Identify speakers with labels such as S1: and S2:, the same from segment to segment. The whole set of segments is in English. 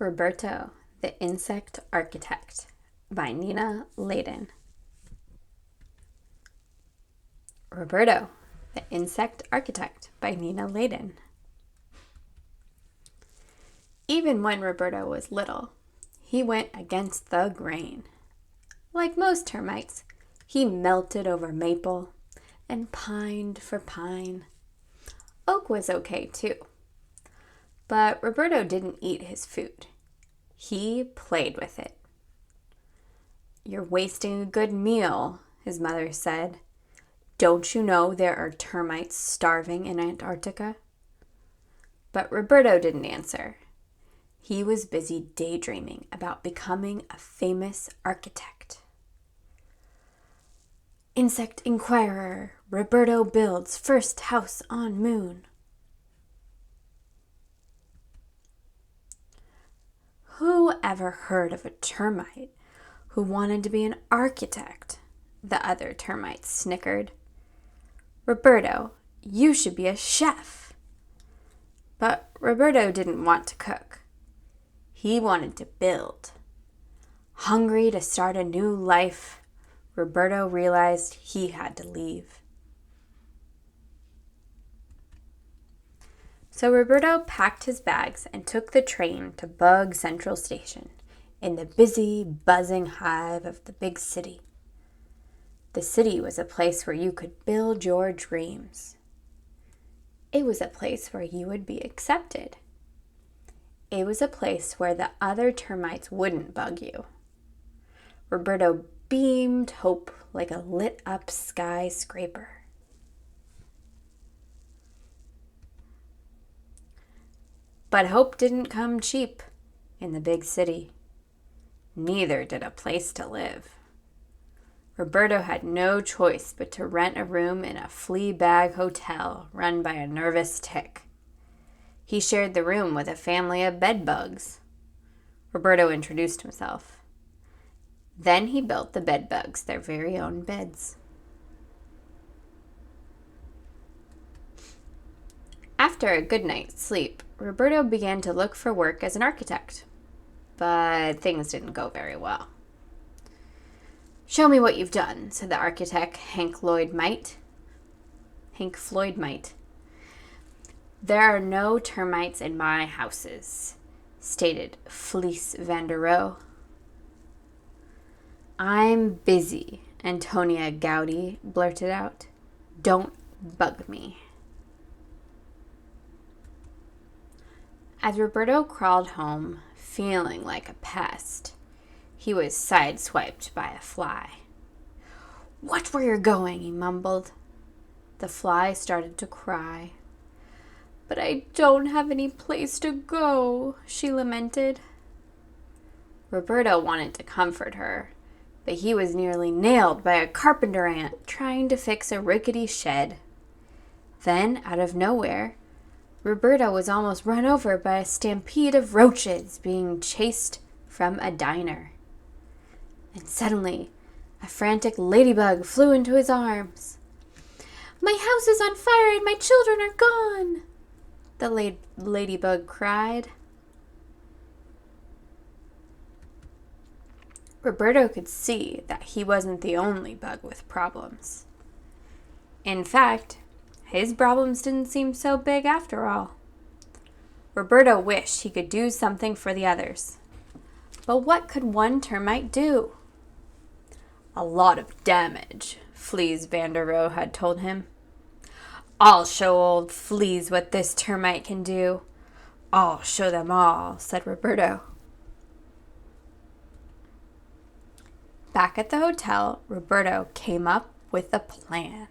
S1: Roberto, the Insect Architect by Laden. Roberto, the Insect Architect by Laden. Even when Roberto was little, he went against the grain. Like most termites, he melted over maple and pined for pine. Oak was okay too. But Roberto didn't eat his food. He played with it. "You're wasting a good meal," his mother said. "Don't you know there are termites starving in Antarctica?" But Roberto didn't answer. He was busy daydreaming about becoming a famous architect. Insect Inquirer, Roberto builds first house on moon. Who ever heard of a termite who wanted to be an architect? The other termites snickered. "Roberto, you should be a chef." But Roberto didn't want to cook. He wanted to build. Hungry to start a new life, Roberto realized he had to leave. So Roberto packed his bags and took the train to Bug Central Station in the busy, buzzing hive of the big city. The city was a place where you could build your dreams. It was a place where you would be accepted. It was a place where the other termites wouldn't bug you. Roberto beamed hope like a lit-up skyscraper. But hope didn't come cheap in the big city. Neither did a place to live. Roberto had no choice but to rent a room in a flea bag hotel run by a nervous tick. He shared the room with a family of bedbugs. Roberto introduced himself. Then he built the bedbugs their very own beds. After a good night's sleep, Roberto began to look for work as an architect. But things didn't go very well. "Show me what you've done," said the architect, Hank Floyd Might. "There are no termites in my houses," stated Fleece Vanderoe. "I'm busy," Antonia Gowdy blurted out. "Don't bug me." As Roberto crawled home, feeling like a pest, he was sideswiped by a fly. "Watch where you're going," he mumbled. The fly started to cry. "But I don't have any place to go," she lamented. Roberto wanted to comfort her, but he was nearly nailed by a carpenter ant trying to fix a rickety shed. Then, out of nowhere, Roberto was almost run over by a stampede of roaches being chased from a diner. And suddenly, a frantic ladybug flew into his arms. "My house is on fire and my children are gone," the ladybug cried. Roberto could see that he wasn't the only bug with problems. In fact, his problems didn't seem so big after all. Roberto wished he could do something for the others. But what could one termite do? "A lot of damage," Fleece Vanderoe had told him. "I'll show old Fleas what this termite can do. I'll show them all," said Roberto. Back at the hotel, Roberto came up with a plan.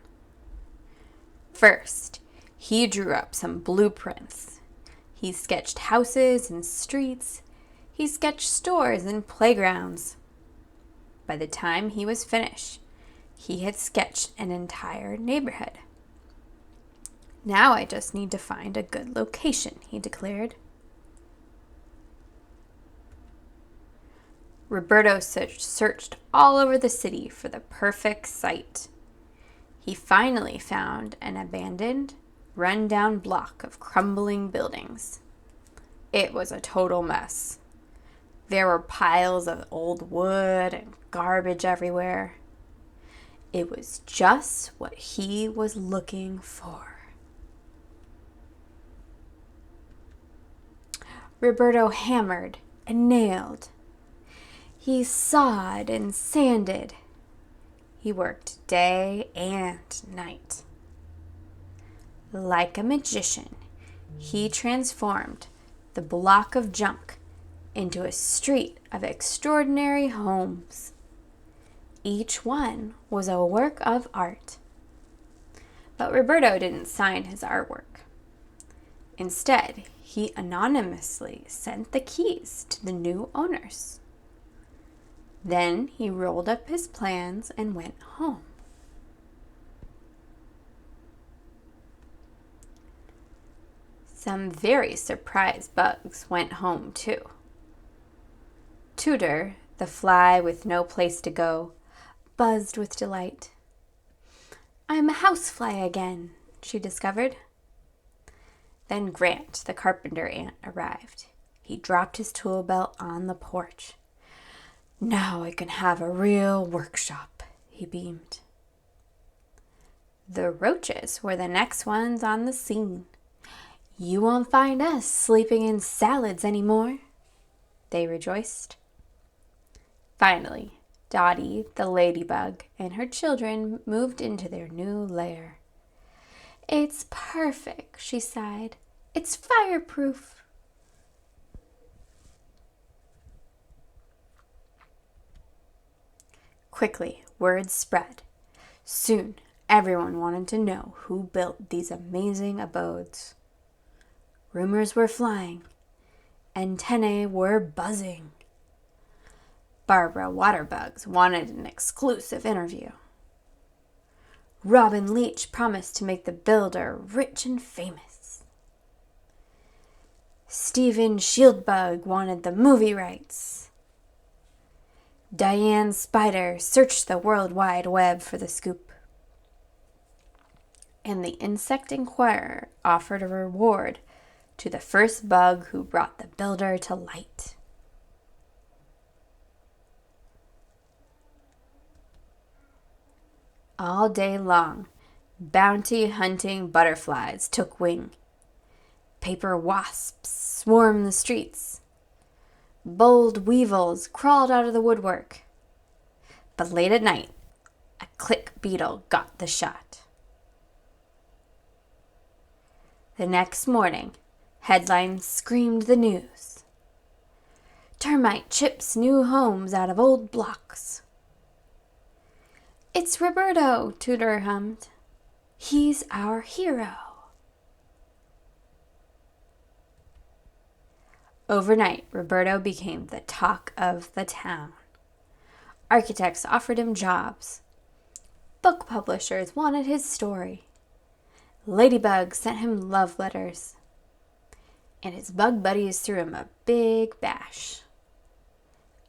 S1: First, he drew up some blueprints. He sketched houses and streets. He sketched stores and playgrounds. By the time he was finished, he had sketched an entire neighborhood. "Now I just need to find a good location," he declared. Roberto searched all over the city for the perfect site. He finally found an abandoned, run-down block of crumbling buildings. It was a total mess. There were piles of old wood and garbage everywhere. It was just what he was looking for. Roberto hammered and nailed. He sawed and sanded. He worked day and night. Like a magician, he transformed the block of junk into a street of extraordinary homes. Each one was a work of art. But Roberto didn't sign his artwork. Instead, he anonymously sent the keys to the new owners. Then he rolled up his plans and went home. Some very surprised bugs went home too. Tudor, the fly with no place to go, buzzed with delight. "I'm a housefly again," she discovered. Then Grant, the carpenter ant, arrived. He dropped his tool belt on the porch. "Now I can have a real workshop," he beamed. The roaches were the next ones on the scene. "You won't find us sleeping in salads anymore," they rejoiced. Finally, Dottie, the ladybug, and her children moved into their new lair. "It's perfect," she sighed. "It's fireproof." Quickly, word spread. Soon, everyone wanted to know who built these amazing abodes. Rumors were flying. Antennae were buzzing. Barbara Waterbugs wanted an exclusive interview. Robin Leach promised to make the builder rich and famous. Stephen Shieldbug wanted the movie rights. Diane Spider searched the World Wide Web for the scoop. And the Insect Inquirer offered a reward to the first bug who brought the builder to light. All day long, bounty-hunting butterflies took wing. Paper wasps swarmed the streets. Bold weevils crawled out of the woodwork. But late at night, a click beetle got the shot. The next morning, headlines screamed the news. Termite chips new homes out of old blocks. "It's Roberto," Tudor hummed. "He's our hero." Overnight, Roberto became the talk of the town. Architects offered him jobs. Book publishers wanted his story. Ladybugs sent him love letters. And his bug buddies threw him a big bash.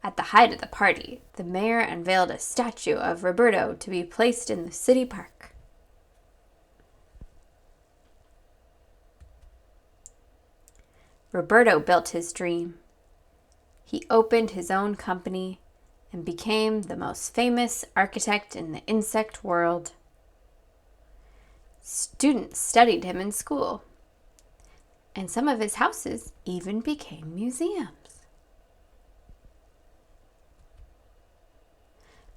S1: At the height of the party, the mayor unveiled a statue of Roberto to be placed in the city park. Roberto built his dream. He opened his own company and became the most famous architect in the insect world. Students studied him in school, and some of his houses even became museums.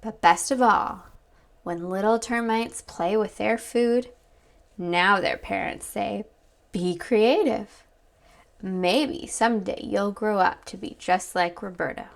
S1: But best of all, when little termites play with their food, now their parents say, "Be creative. Maybe someday you'll grow up to be just like Roberto."